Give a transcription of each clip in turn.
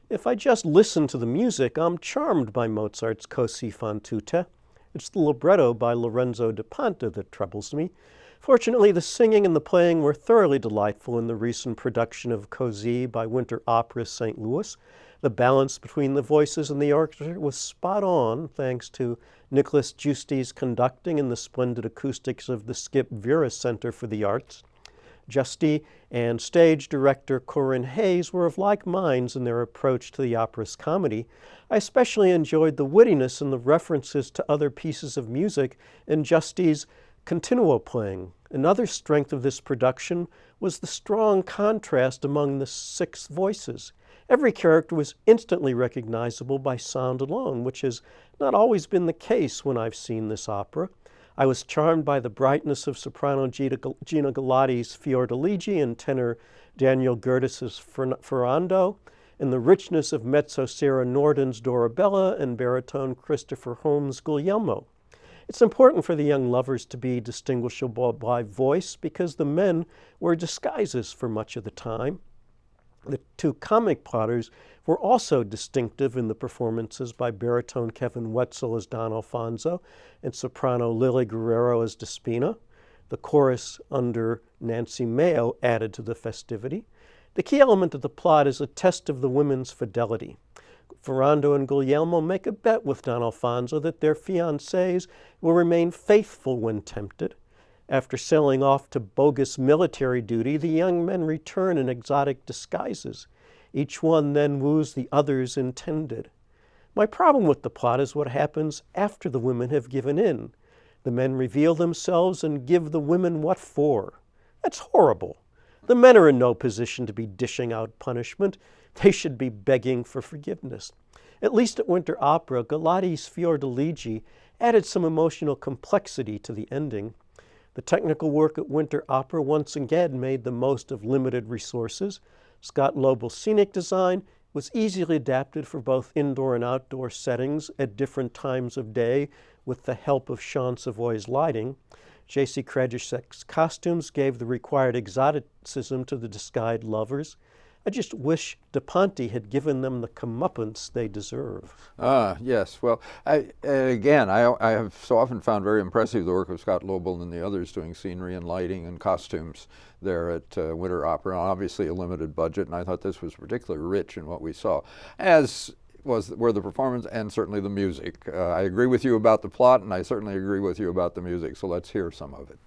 If I just listen to the music, I'm charmed by Mozart's Cosi fan tutte. It's the libretto by Lorenzo da Ponte that troubles me. Fortunately, the singing and the playing were thoroughly delightful in the recent production of Cosi by Winter Opera St. Louis. The balance between the voices and the orchestra was spot on, thanks to Nicholas Giusti's conducting and the splendid acoustics of the Skip Vera Center for the Arts. Giusti and stage director Corinne Hayes were of like minds in their approach to the opera's comedy. I especially enjoyed the wittiness and the references to other pieces of music in Giusti's continuo playing. Another strength of this production was the strong contrast among the 6 voices. Every character was instantly recognizable by sound alone, which has not always been the case when I've seen this opera. I was charmed by the brightness of soprano Gina Galati's Fiordiligi and tenor Daniel Gertis's Ferrando, and the richness of mezzo Sarah Norden's Dorabella and baritone Christopher Holmes' Guglielmo. It's important for the young lovers to be distinguishable by voice because the men wear disguises for much of the time. The 2 comic plotters were also distinctive in the performances by baritone Kevin Wetzel as Don Alfonso and soprano Lily Guerrero as Despina. The chorus under Nancy Mayo added to the festivity. The key element of the plot is a test of the women's fidelity. Ferrando and Guglielmo make a bet with Don Alfonso that their fiancés will remain faithful when tempted. After sailing off to bogus military duty, the young men return in exotic disguises. Each one then woos the other's intended. My problem with the plot is what happens after the women have given in. The men reveal themselves and give the women what for. That's horrible. The men are in no position to be dishing out punishment. They should be begging for forgiveness. At least at Winter Opera, Galati's Fiordiligi added some emotional complexity to the ending. The technical work at Winter Opera once again made the most of limited resources. Scott Lobel's scenic design was easily adapted for both indoor and outdoor settings at different times of day with the help of Sean Savoy's lighting. J.C. Krajicek's costumes gave the required exoticism to the disguised lovers. I just wish Da Ponte had given them the comeuppance they deserve. Yes. Well, I have so often found very impressive the work of Scott Lobel and the others doing scenery and lighting and costumes there at Winter Opera. Obviously a limited budget, and I thought this was particularly rich in what we saw, as were the performance and certainly the music. I agree with you about the plot, and I certainly agree with you about the music, so let's hear some of it.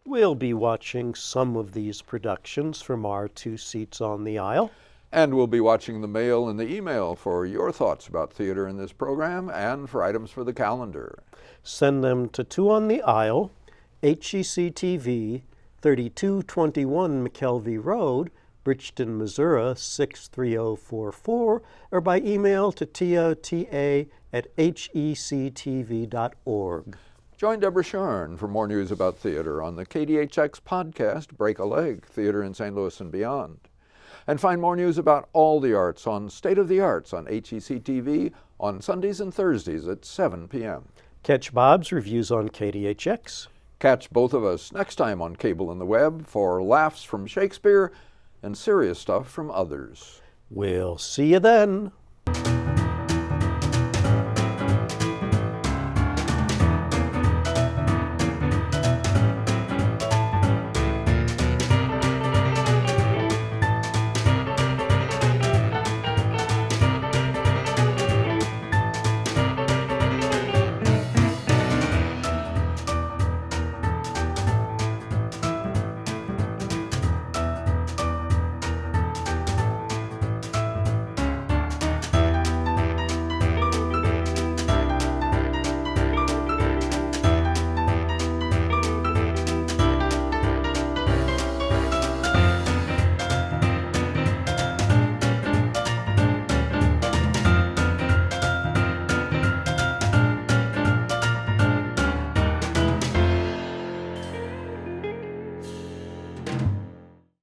We'll be watching some of these productions from our 2 seats on the aisle. And we'll be watching the mail and the email for your thoughts about theater in this program and for items for the calendar. Send them to 2 on the Aisle, HEC TV, 3221 McKelvey Road, Bridgeton, Missouri, 63044, or by email to tota@hectv.org. Join Deborah Sharn for more news about theater on the KDHX podcast, Break a Leg, Theater in St. Louis and Beyond. And find more news about all the arts on State of the Arts on HEC TV on Sundays and Thursdays at 7 p.m. Catch Bob's reviews on KDHX. Catch both of us next time on Cable and the Web for laughs from Shakespeare and serious stuff from others. We'll see you then.